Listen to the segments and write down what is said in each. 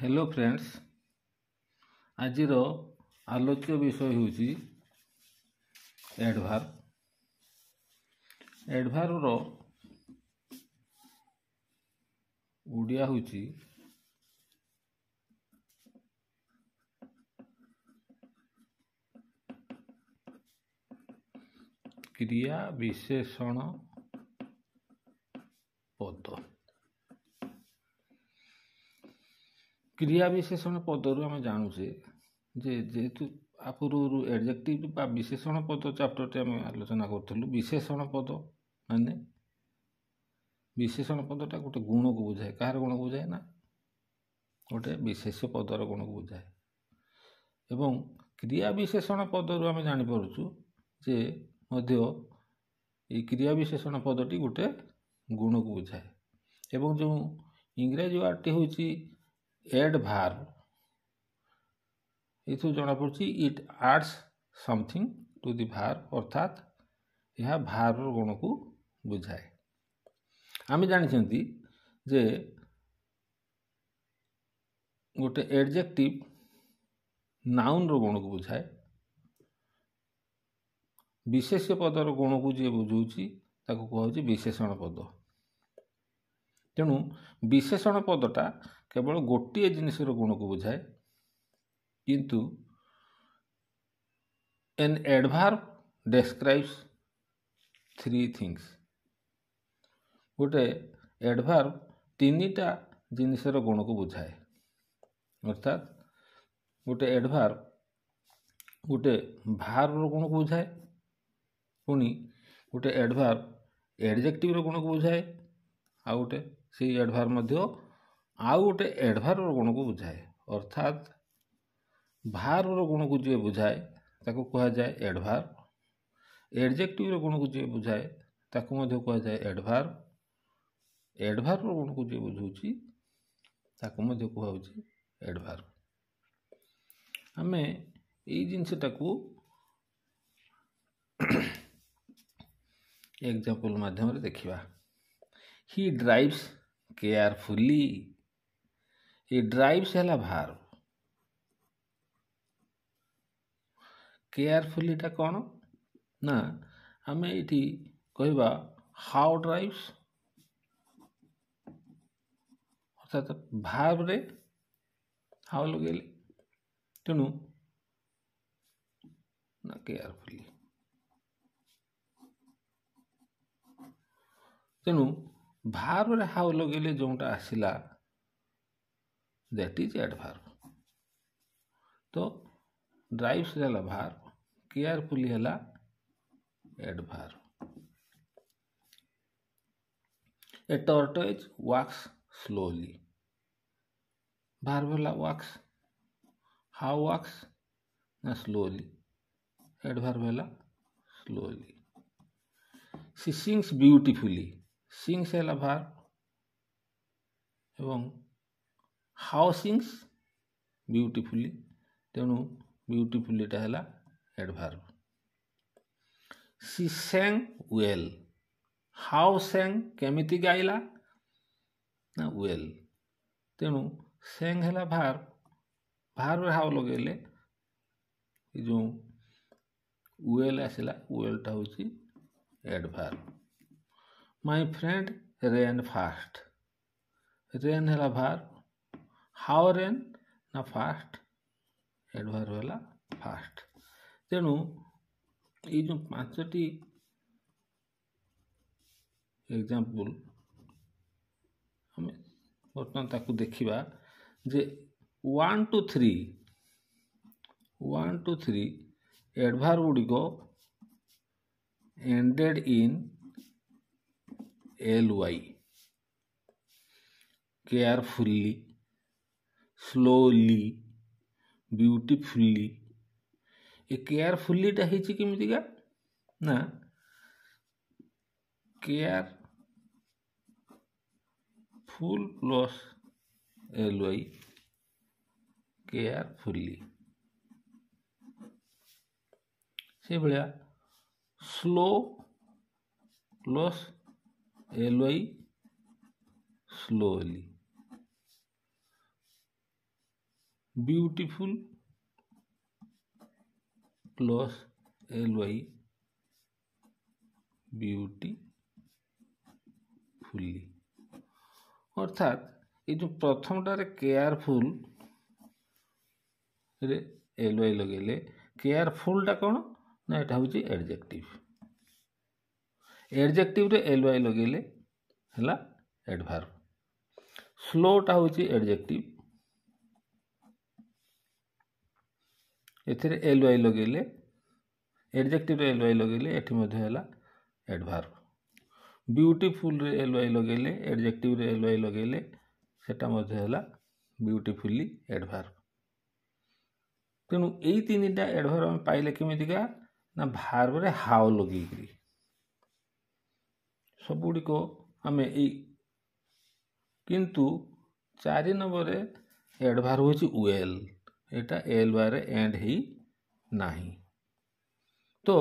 Hello friends, आजिर आलोच्य विषय हूँ adverb. एडभार्बर Odia हूँ क्रिया विशेषण पद। क्रिया विशेषण पदर आम जानूचे जेहेतु आपूर्व एडजेक्टिव बा विशेषण पद चैप्टर आम आलोचना करूँ। विशेषण पद माने विशेषण पदटा गोटे गुण को बुझाए। कहार गुण को बुझाए ना गोटे विशेष पदर गुण को बुझाए। एवं क्रिया विशेषण पदर आम जानीपरु जे मध्य ये क्रिया विशेषण पदटी गोटे गुण को बुझाए। एवं जो इंग्राजी वार्डटी हूँ एडभार्ब, ये जना पड़ी it adds something to the verb, अर्थात यह भार्बर गुण को बुझाए। आम जानी जे गोटे एडजेक्टिव नाउन रो गुण को बुझाए। विशेष पदर गुण को जी बुझाऊँगी ताको कहूँ विशेषण पद। तेणु विशेषण पदटा केवल गोटे जिनिस गुण को बुझाए, किंतु an adverb describes three things. गोटे एडभार्ब तीनटा जिनिसर गुण को बुझाए। अर्थात गोटे एडभार्ब गोटे भार्बर गुण को बुझाए, पुणी गोटे एडभार्ब एडजेक्टिव गुण को बुझाए, आ गोटे से एडभार्ब मध्य आउ गोटे एडभार्बर गुण को बुझाए। अर्थात भार्बर गुण को जी बुझाए ताको कहा जाए एडभार्ब, एडजेक्टिव गुण को जी बुझाए ताको मध्य कहा जाए एडभार्ब, एडभार्बर गुण को जी बुझाऊँगी ताको मध्य कहुँगी एडभार्ब। आम ये जिनसटा को एग्जांपल माध्यम देखा। ही ड्राइव्स केयरफुली। ही ड्राइव्स है भार्ब। केयरफुली टा कौन ना आम ये कहवा हाउ ड्राइव्स, अर्थात भार्ब रे हाउ लगे तेणु ना केयरफुली। तेणु भार्ब रे हाउ लगे जोटा आसला दैट इज एडभार्ब। तो ड्राइव्स है भार्ब, केयरफुली है adverb. A tortoise walks slowly. Verb है वॉक्स, हाउ वॉक्स ना स्लोली, एडभार्ब है slowly. She sings beautifully. Sings है भार्ब एवं हाउ सिंग्स ब्यूटीफुली, तेणु ब्यूटीफुलीटा है adverb. She sang well. How sang केमिति गाइला ना वेल, तेणु सेंग है भार्ब, भार्ब हाउ लगे जो वेल आसला वेलटा हूँ adverb. My friend ran fast. Ran है भार्ब, हाउ रेन ना फास्ट, एडभार्ब है फास्ट। तेणु ये जो पांचटी एग्जांपल हम बर्तमान ताकू देखिबा जे 1 to 3 एडभार्ब गुड़िक ended in ly। Carefully, slowly, beautifully. ये केयरफुलीटा होती केमितिका ना केयरफुल प्लस ly, केयरफुली। से भाया slow plus ly, slowly. Beautiful plus ly beautifully अर्थात ये जो प्रथमटारे केयरफुल रे ly लगेले केयरफुलटा कौन ना यहाँ हूँ एडजेक्टिव एडजेक्टिव रे ly लगेले है एडभार्ब स्लोटा हूँ एडजेक्टिव एथिरे ly लगेले एडजेक्टिव रे ly लगेले एठी मध्य हैला एडभार्ब ब्यूटीफुल रे ly लगेले एडजेक्टिव रे ly लगेले सेटा मध्य हैला ब्यूटीफुली एडभार्ब तेणु यही तीनटा एडभार्ब आम पाइले केमितिका ना भार्ब रे हाउ लगेकरी सबुड़ी को आमे किंतु 4 नंबर रे एडभार्ब होची वेल एटा एल बारे एंड ही नाही तो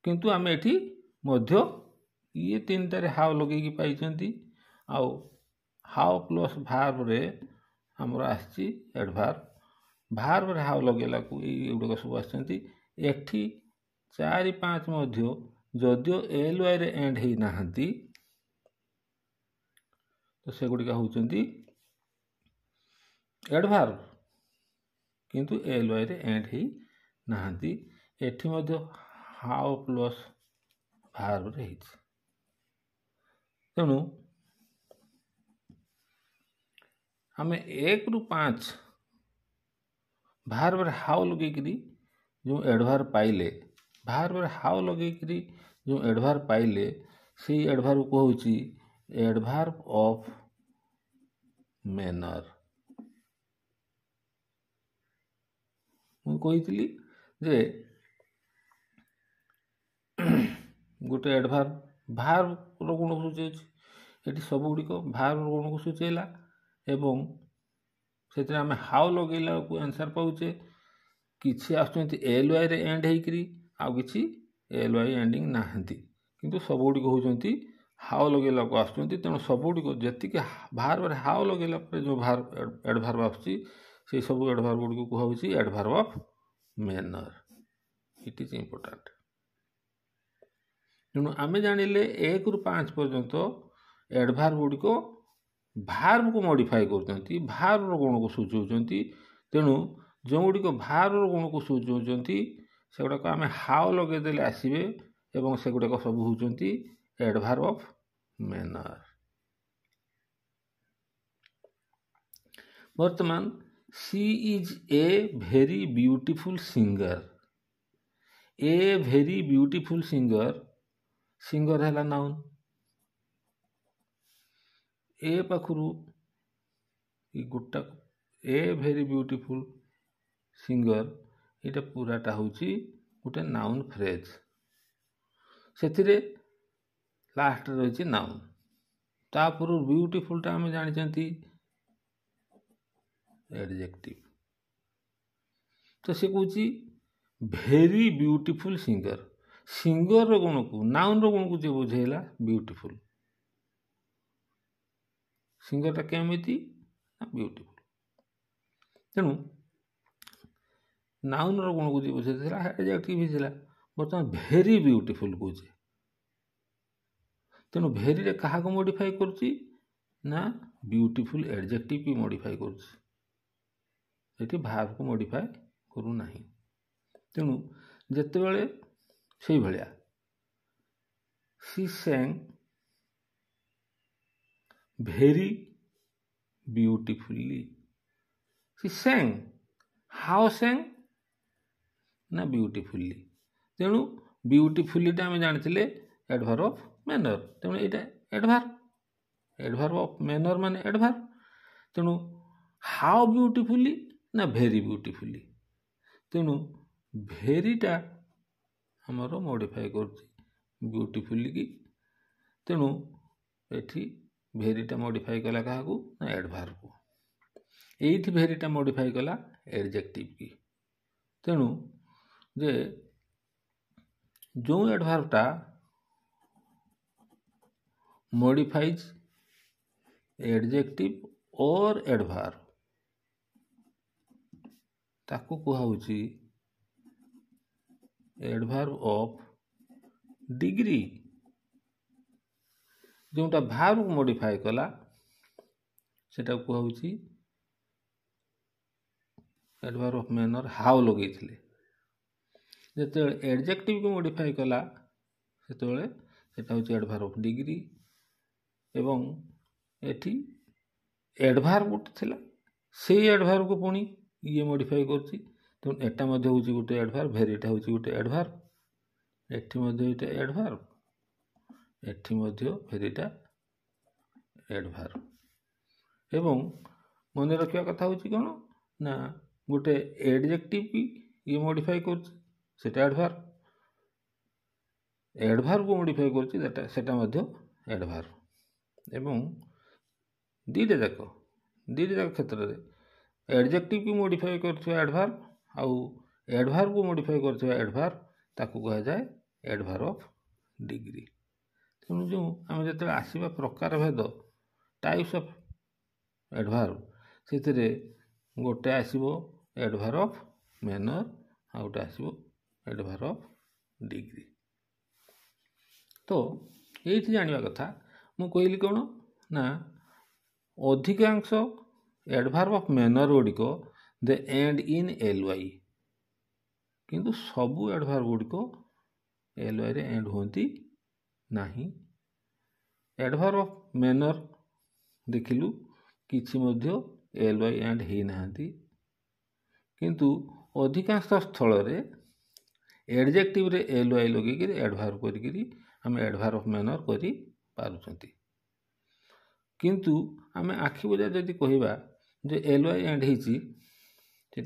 किंतु आमे एठी मध्य ये तीनटारे हाउ लगेकी पाइचंती आउ हाउ प्लस भार्ब रे हमरा आछि एडभार्ब भार्ब रे हाउ लगेला को एगुडा सब आछंती एठी 4 5 मध्य जदियो एल वाई रे एंड ही नाहंती तो सेगुडिका होचंती एडभार्ब किंतु एल वाई रे एंड ही नाहंती एठी मध्य हाउ प्लस भार्ब रे हिच तेणु आमे 1 रु 5 भार्ब रे हाउ लगेकरी जो एडभार्ब पाइले भार्ब रे हाउ लगेकरी जो एडभार्ब पाइले से एडभार्ब को होची एडभार्ब ऑफ मैनर मुझे जे गोटे एडभार्ब भार्ब रो गुण को सूचे ये सब गुड़िक भार्ब रो गुण को सूचेला एवं से आम हाउ लगेला को आंसर पाऊचे किसी आसुँच एल वाई रे एंड होकरी आउ कि एल वाई एंडिंग नाहंती किंतु सब गुड़िक होती हाउ लगेला को आसुँच तेणु सब गुड़िक जी भार्ब रे हाउ लगेला जो भार्ब एडभार्ब आसुची से सब एडभार्ब गुड़िक कहुची adverb of manner it is important तेणु आमे जानिले 1 रु 5 पर्यंत एडभार्ब गुड़िक भार्ब को मॉडिफाई करते भार्ब रो गुण को सूचौचंती तेणु जो गुड़िक भार्ब रो गुण को सूचौचंती सेगुड़ाक आमे हाउ लगेदेले आसीबे एवं सेगुड़ाक सब होचंती एडभार्ब ऑफ मैनर वर्तमान she is a very beautiful singer a very beautiful singer singer है नाउन ए पाखरु गोटा ए वेरी ब्यूटीफुल सिंगर ये पूराटा हूँ गोटे नाउन फ्रेज से लास्ट रही नाउन तापर ब्यूटीफुलटा आम जानी एडजेक्टिव तो सी कौच वेरी ब्यूटीफुल सिंगर सिंगर रो गुण को नाउन रो गुण को जो बुझेला ब्यूटीफुल सिंगरटा केमिति ब्यूटीफुल तेणु नाउन रो गुण को जो बुझेला एडजेक्टिव ही थिला बर्तमान वेरी ब्यूटीफुल कौचे तेणु वेरी रे कहा को मॉडिफाई करछि ना ब्यूटीफुल एडजेक्टिव की मॉडिफाई करछि एठी भार्ब को मॉडिफाई करू नाही तेणु जेते बेले से भलिया सी Seng very beautifully C Seng how Seng ना ब्यूटीफुली तेणु ब्यूटीफुलीटा आम जानी एडभार्ब ऑफ मैनर तेणु यहाँ एडभार्ब ऑफ मैनर माने एडभार्ब तेणु हाउ ब्यूटीफुली ना वेरी ब्यूटीफुली तेणु वेरीटा आमर मॉडिफाई कर ब्यूटीफुली की तेणु एठी वेरीटा मॉडिफाई कला क्या ना एडभार्ब को एठी वेरीटा मॉडिफाई कला एडजेक्टिव की तेणु जे जो एडभार्बटा मॉडिफाइज एडजेक्टिव और एडभार्ब ताकू कुहाउची एडभार्ब ऑफ डिग्री जोटा भार्ब को मॉडिफाई कला सेटा कुहाउची एडभार्ब ऑफ मैनर हाउ लगेइथिले जेते एडजेक्टिव को मॉडिफाई कला सेते सेटा होची एडभार्ब ऑफ डिग्री एवं एठी एडभार्ब गोटे थिला से एडभार्ब को पुणी ये मॉडिफाई करछि तो एटा मध्ये होची गोटे एडभार्ब भेरिटा होची गोटे एडभार्ब एठी मध्ये एटा एडभार्ब एठी मध्ये भेरिटा एडभार्ब एवं मन रखिया कथा होची कोन ना गोटे एडजेक्टिव की ये मॉडिफाई करछि सेटा एडभार्ब एडभार्ब को मॉडिफाई करछि सेटा मध्ये एडभार्ब एवं दीटा जाक क्षेत्र में एडजेक्टिव की मॉडिफाई करथिबा एडभार्ब आउ एडभार्ब को मॉडिफाई करथिबा एडभार्ब ताकू कहा जाए एडभार्ब ऑफ डिग्री तेणु जो आम जो आसवा प्रकार भेद टाइप्स ऑफ एडभार्ब से गोटे आसो एडभार्ब ऑफ मैनर आ गोटे आसो एडभार्ब ऑफ डिग्री तो ये जानिबा कथा मु कहली कौन ना अधिकांश एडभार्ब ऑफ मैनर गुड़िक दे एंड इन एल-वाई किंतु सबू एडभार्ब गुड़िक एल-वाई रे एंड होती नहीं एडभार्ब ऑफ मैनर देखिलु किछि मध्ये एल-वाई एंड ही नाहंती किंतु अधिकांश स्थल रे एडजेक्टिव रे एल-वाई लगे कि एडभार्ब करी हम एडभार्ब ऑफ मैनर करी पारुछंती किंतु आम आखि बुझा जदि कहवा जो एल-वाई एंड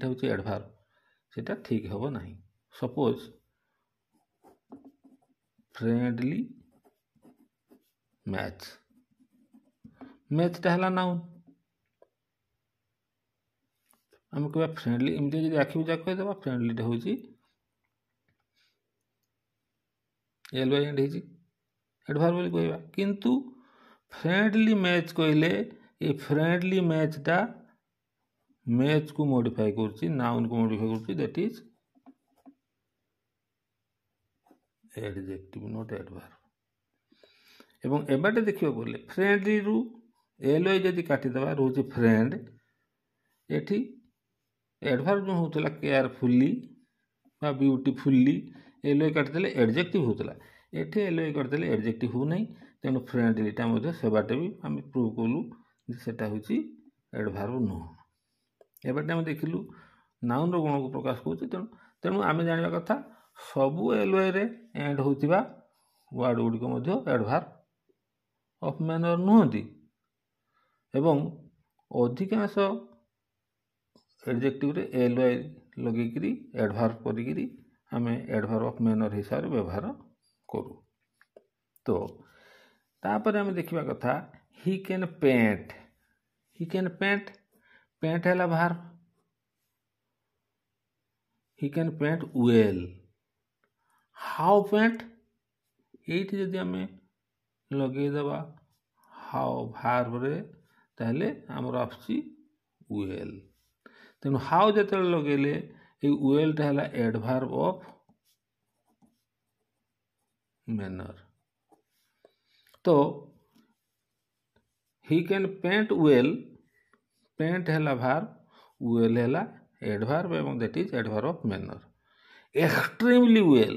होती एडभार्ब सेटा ठीक हम ना सपोज फ्रेंडली मैचटा है नाउन आम कह फ्रेंडली एमती जब आखि बुझा कहीदेवा फ्रेंडलीटा हूँ एल-वाई एंड होती एडभार्ब बोली कहवा किंतु फ्रेंडली मैच कहले ये फ्रेंडली मैचटा मैच को मॉडिफाई करछि नाउन को मॉडिफाई करछि that is adjective not adverb एवं एबाटे देखियो बोले फ्रेंडली रु एल-वाई जदि काटी दबा रहउछि फ्रेंड एठी एडभार्ब जो होतला केयरफुली बा ब्यूटीफुली एल-वाई काटी देले एडजेक्टिव होतला एठी एल-वाई काटी देले एडजेक्टिव हो नै तेणु फ्रेंडलीटा मध्य सेबाटे भी आम प्रूव कलु सेटा होची एडभार्ब नुह एबाटे आम देखिलु नाउन रो गुण को प्रकाश करुछि तेणु आम जानिबा कथा सबु एल-वाई रे एंड होतिबा वर्ड गुड़िक मध्य एडभार्ब ऑफ मैनर नुहंती एवं अधिकांश एडजेक्टिव रे एल-वाई लगेकरी एडभार्ब करिकरी आम एडभार्ब ऑफ मैनर हिसाब से व्यवहार करू तो तापर आम देखा कथा ही कैन पेंट पेंट है verb he can paint well how paint ये जदि आम लगेदेवा हाउ भार्ब रे ताहले आमर आसुची वेल तेणु हाउ जो लगेले ये वेलटा है एडभार्ब ऑफ मैनर तो he can paint well paint है भार्ब वेल है एडभार्ब एवं that is adverb of manner extremely well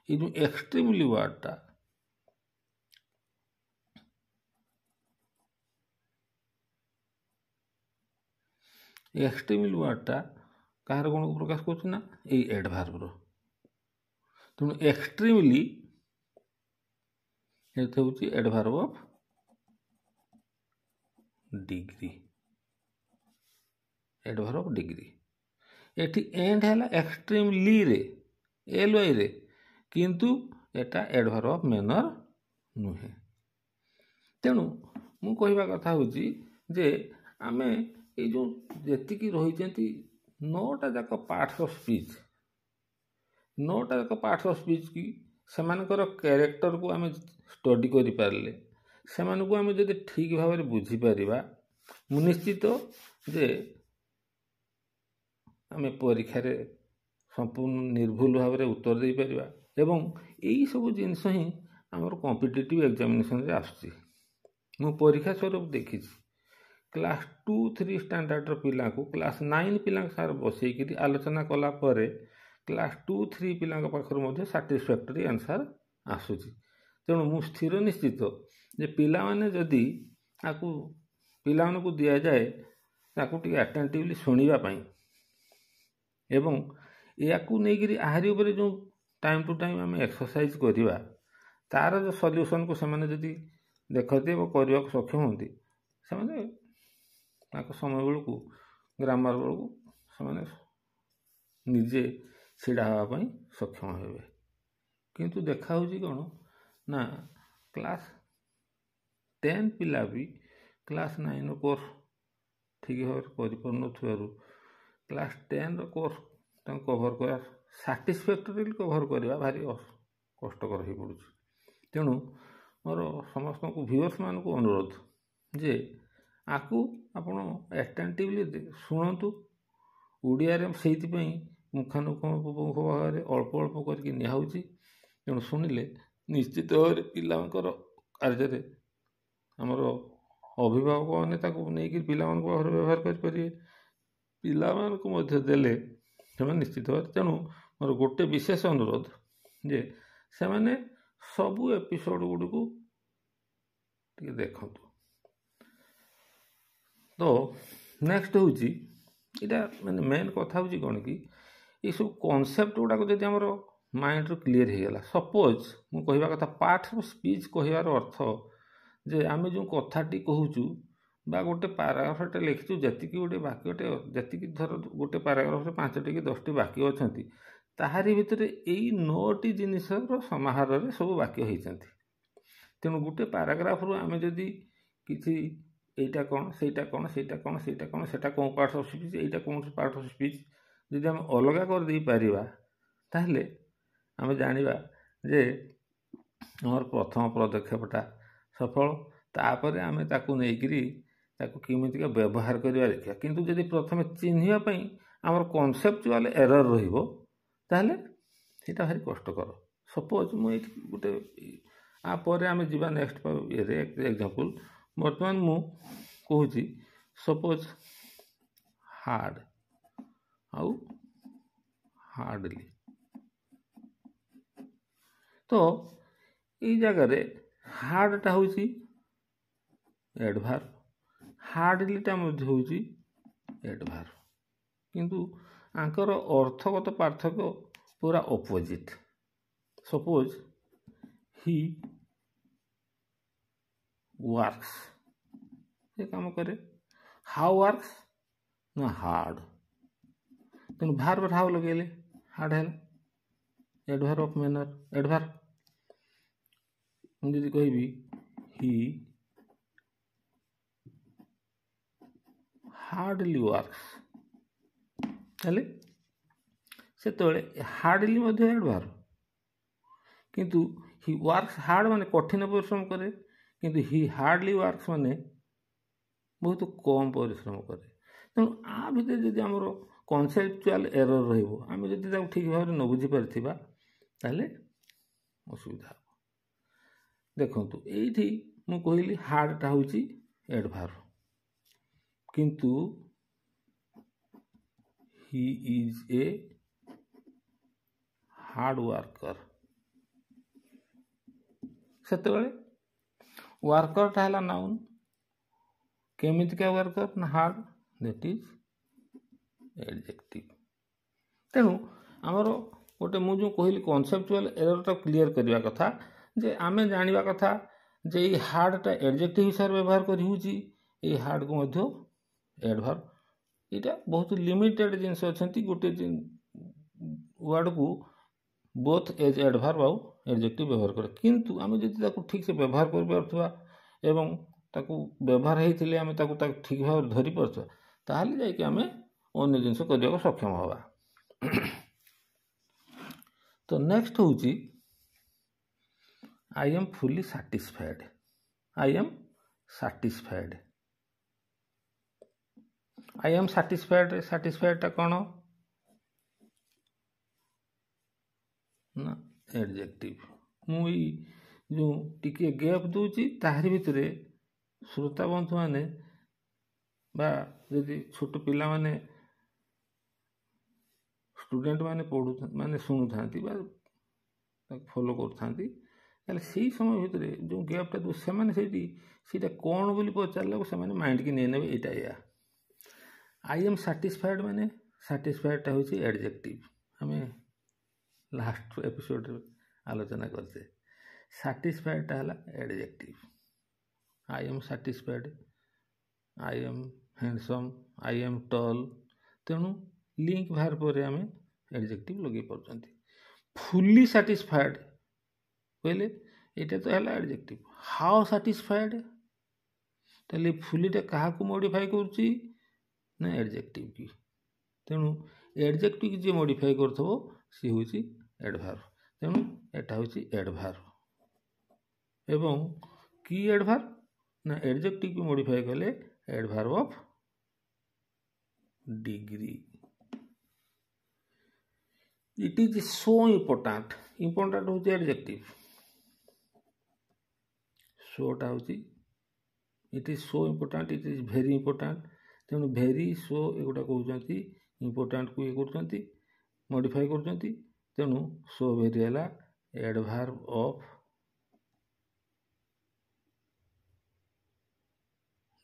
ये जो एक्सट्रीमली वर्डटा एक्सट्रीमली वर्डटा कहार गुण को प्रकाश कर ना ये एडभार्ब रो तेणु एक्सट्रीमली हूँ adverb of degree adverb of degree eighty and है एक्सट्रीमली रे एल-वाई रे किंतु एटा एडभार्ब ऑफ मैनर नुहे तेणु मु कहवा कथा हूँ जे आमे ये जो जी रही 9टा जाक पार्ट्स ऑफ स्पीच 9टा जाक पार्ट्स ऑफ स्पीच की सेमानकर कैरेक्टर को आम स्टडी करि पारले सेमानकु आम जदि ठीक भाव में बुझीपर निश्चित जे आम परीक्षा संपूर्ण निर्भुल भाव में उत्तर दे पारिबा एवं यही सब जिनस ही आमर कॉम्पिटिटिव एग्जामिनेशन रे आसुची। मु परीक्षा स्वरूप देखी क्लास 2-3 स्टैंडर्ड पिला को क्लास 9 पिला सार बसईकि आलोचना कला परे क्लास 2-3 पिला पाखर साटिस्फैक्टरी आंसर आसूची। तेणु मु स्थिर निश्चित जे पिला माने जदि आपको पिला को दि जाए ताकू टिके अटेंटिवली शुणा एवं या आहरी उपर जो टाइम टू टाइम आम एक्सरसाइज करवा तार जो सल्यूशन को सेमाने जदि देखते करने को सक्षम होती से समय बेलू ग्रामर बेलू से निजे छिड़ा हाँपाई सक्षम हे। किंतु देखा कौन ना क्लास 10 पिला भी क्लास 9 कोर्स ठीक भाव कर क्लास 10 कोर्स कभर कर साटिस्फैक्टरी कभर करवा भारी कष्टकर हो पड़ू। तेणु मोर समस्त को व्यूअर्स मान को अनुरोध जे आपको आपण एटेंटिवली शुणु ओडिया से मुखानुमुख भाव में अल्प अल्प करके निहाउची। तेणु शुणिले निश्चित भाव पिलांकर कार्य आमर अभिभावक मैंने नहीं पिला व्यवहार करें पिला देले निश्चित भाव। तेणु मोर गोटे विशेष अनुरोध जे से मैंने सबू एपिसोड गुड़ी को देखु। तो नेक्स्ट हूँ यहाँ मैंने मेन कथा हूँ कौन कि ये सब कॉन्सेप्ट गुड़ाक जब आम माइंड रू क्लीयर हो गला सपोज मु कहवा कथा पार्ट ऑफ स्पीच कहवार अर्थ जे आम जो कथाटी कहूँ बा गोटे पाराग्राफटे लिखिचु जी गोटे वाक्यटे जी धर गोटे पाराग्राफ 5टी कि 10टी वाक्य अच्छा ताहारी भितर यही 9टी जिनसर समाहार में सब वाक्य होती। तेणु गोटे पाराग्राफ रू आम जदि किसी एटा कौन सेटा कौन सेटा कौन सेटा कौन सेटा कौन पार्ट ऑफ स्पीच एटा कौन पार्ट ऑफ स्पीच जदि आम अलग कर दे पारिबा ताहले आम जानिबा जे आमर प्रथम पदक्षेपटा सफल तापर आम ताकू नेकरी ताकू किमितिका व्यवहार करवा देखा। किंतु जदि प्रथम चिन्हवाई आमर कनसेप्चुआल एरर रहिबो ताहले सेटा भारी कष्टकर। सपोज मुझे गोटे आपर आम जा नेक्स्ट ये एग्जांपल बर्तमान मु कहूँ सपोज हार्ड आउ हार्डली तो ये जगह हार्डटा हूँ एडभार्ब हार्डलीटा हूँ एडभार्ब किंतु आंकर अर्थगत पार्थक्य पूरा अपोजिट। सपोज ही वर्क्स ये काम करे हाउ वर्क्स ना हार्ड तेणु भार्ब हाउ लगे हार्ड है एडभार्ब ऑफ मैनर एडभार्ब मुझे कहि ही हार्डली वर्क्स हेले से हार्डली एडभार्ब किंतु ही वर्क्स हार्ड माने कठिन परिश्रम करे किंतु ही हार्डली वर्क्स माने बहुत कम परिश्रम करे। तेणु आ भितर जदि आमर कनसेप्चुआल एरर रहिबो आम जदि ठीक भाव न बुझी पारिथिबा ताले असुविधा हो। देखंतु एठी मु कहली हार्डटा होची एडभार्ब किंतु he is a hard worker सेतेबेले वर्करटा है नाउन केमितिका वर्कर ना हार्ड दैट इज एडजेक्टिव। तेणु आमर गोटे मुझे कहली कनसेप्चुआल एररटा क्लीयर करवा कथा जे आमे जानिबा कथा जे ये हार्डटा एडजेक्टिव हिसाब से व्यवहार करी ये हार्ड को मध्य एडभार्ब यहाँ बहुत लिमिटेड जिनस अच्छा गोटे वर्ड को बोथ एज एडभार्ब आउ एडजेक्टिव व्यवहार करे किंतु आम जदि ठीक से व्यवहार कर पारुथबा एवं ताकू व्यवहार होते आम ठीक भाव धरी पारुथबा ताहले जाइके आम अन्य जिनस करने को सक्षम हवा। तो नेक्स्ट हूँ I am fully satisfied I am satisfied साटिस्फाइडटा कौन एडजेक्टिव मुई जो टिके गैप दूची ताहारी भितरे श्रोता बंधु माने बा यदि छोट पिला माने स्टूडेंट माने पढ़ु माने शुणु था फॉलो कर से समय भितर जो गैपटा दो से कौन बोली पचारा से माइंड की नहीं ने यहाँ आई एम साटिस्फाइड माने साटिस्फाइडटा हूँ एडजेक्टिव आम लास्ट एपिसोड आलोचना करते साटिस्फाइडटा है adjective I am satisfied I M handsome I am टल तेणु लिंक बाहर पर आम एडजेक्टिव लगे पार्टी फुली साटिस्फाइड कहले यहाँ तो है एडजेक्टिव हाउ साटिस्फाइड ताले फुलीटा क्या मॉडिफाई करुच्ची ना एडजेक्टिव की तेणु एडजेक्टिव की जी मॉडिफाई करथबो सी हूँ एडभार्ब तेणु एटा हूँ एडभार्ब एवं की एडभार्ब ना एडजेक्टिव की मॉडिफाई कले adverb of degree it is so important important हूँ एडजेक्टिव सोटा हूँ it is so important it is very important तेणु भेरी सो एगुटा कहते इम्पोर्टाट को ये कर मॉडिफाई कर तेणु सो भेरी है एडभार्ब ऑफ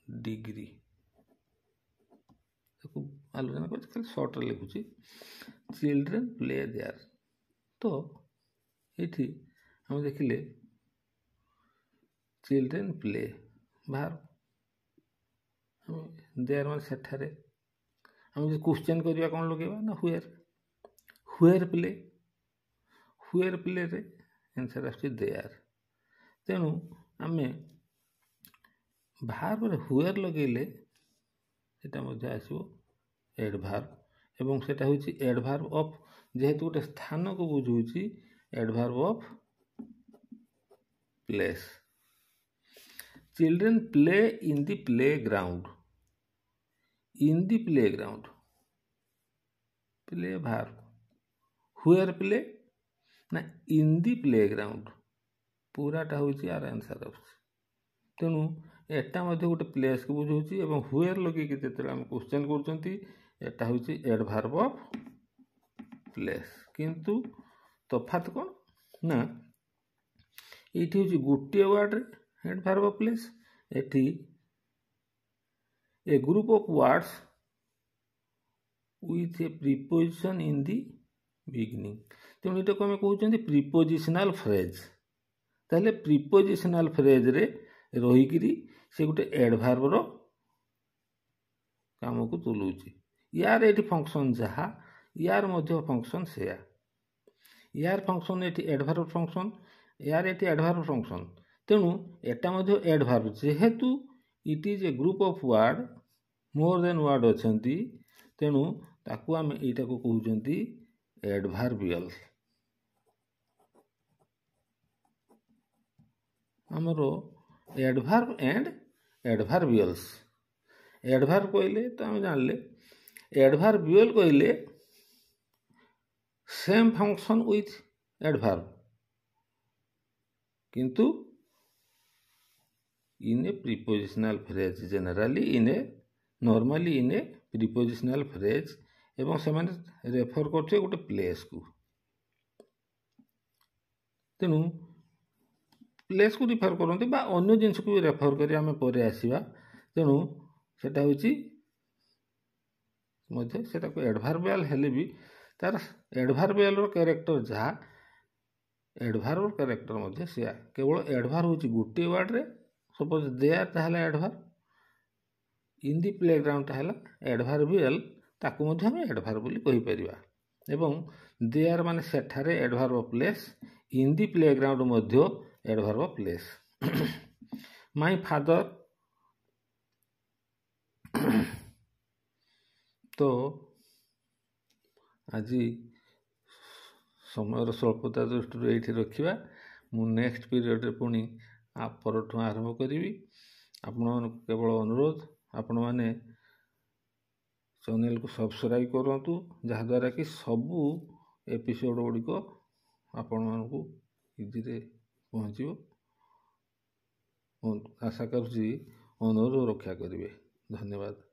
डिग्री आलोचना कर सर्ट लिखुची चिल्ड्रेन प्ले देयर तो ये हम देखिले चिल्ड्रेन प्ले बाहर देयर मान सेठारे हम जो क्वेश्चन करवा कौन लगे ना हुएर प्ले रे आंसर आस देयर तेणु आम बाहर पर हुएर लगेले आसो एडभार्ब एवं सेटा होची एडभार्ब ऑफ जेहेतु गोटे स्थान को बुझाऊँ adverb of place children play in the playground play verb हुएर प्ले ना इन दी प्लेग्राउंड पूराटा हूँ यार आंसर तेणु एटा गोटे प्लेस को बुझाऊँ एवं हुएर लगे आम क्वेश्चन करता हूँ एडभार्ब ऑफ प्लेस किंतु तफात कौन ना ये हूँ गोटे word adverb of place eighty A group of words with A preposition in the beginning तेणु ये आम कहते प्रीपोजिशनल फ्रेज ताहले प्रीपोजिशनल फ्रेज रे रहीकि से गोटे एडभार्ब रो काम को तुलूची यार ये फंक्शन जहाँ यार मध्य फंक्शन से यार फंक्शन ये एडभार्ब फंक्शन यार ये एडभार्ब फंक्शन तेणु एटा मध्य एडभार्ब जेहेतु it is a group of word more than word अच्छा तेणु ताकू आम यहाँ को कहते एडभार्बियल आमर एडभार्ब एंड एडभार्बियल्स एडभार्ब कहले तो आम जानले एडभार्बियल कहले सेम फंक्शन विथ एडभार्ब किंतु इन ए prepositional phrase generally in A normally in A prepositional phrase एवं से रेफर करते गोटे प्लेस को तेणु प्लेस को रिफर करते अन्य जिनस को भी रेफर कर आम पर आसवा तेणु सेटा हूँ एडभार्बियल हेले भी तार एडभार्बियल कैरेक्टर जहाँ एडभार्ब कैरेक्टर मध्य से केवल एडभार्ब हूँ गोटे वर्ड रे सपोज देयर ताहले एडभार्ब इन दी प्लेग्राउंड है एडभार्बियल ताकू मध्य हम एडभार्ब बोली कहि परिबा एवं देयर माने सेठारे adverb of place in the playground मध्य adverb of place my father तो आज समय स्वल्पता दृष्टि ये रखा मु नेक्स्ट पीरियड रे पुणी आप परठू आरंभ करी आपण केवल अनुरोध आपण मैंने चैनल को सब्सक्राइब करूँ जहाँद्वारा कि सबू एपिसोड गुड़िक ଆପଣମାନଙ୍କୁ ଇଜିରେ ପହଞ୍ଚିବ। ଆଶା କରୁଛି ଅନୁରୋଧ ରକ୍ଷା କରିବେ। ଧନ୍ୟବାଦ।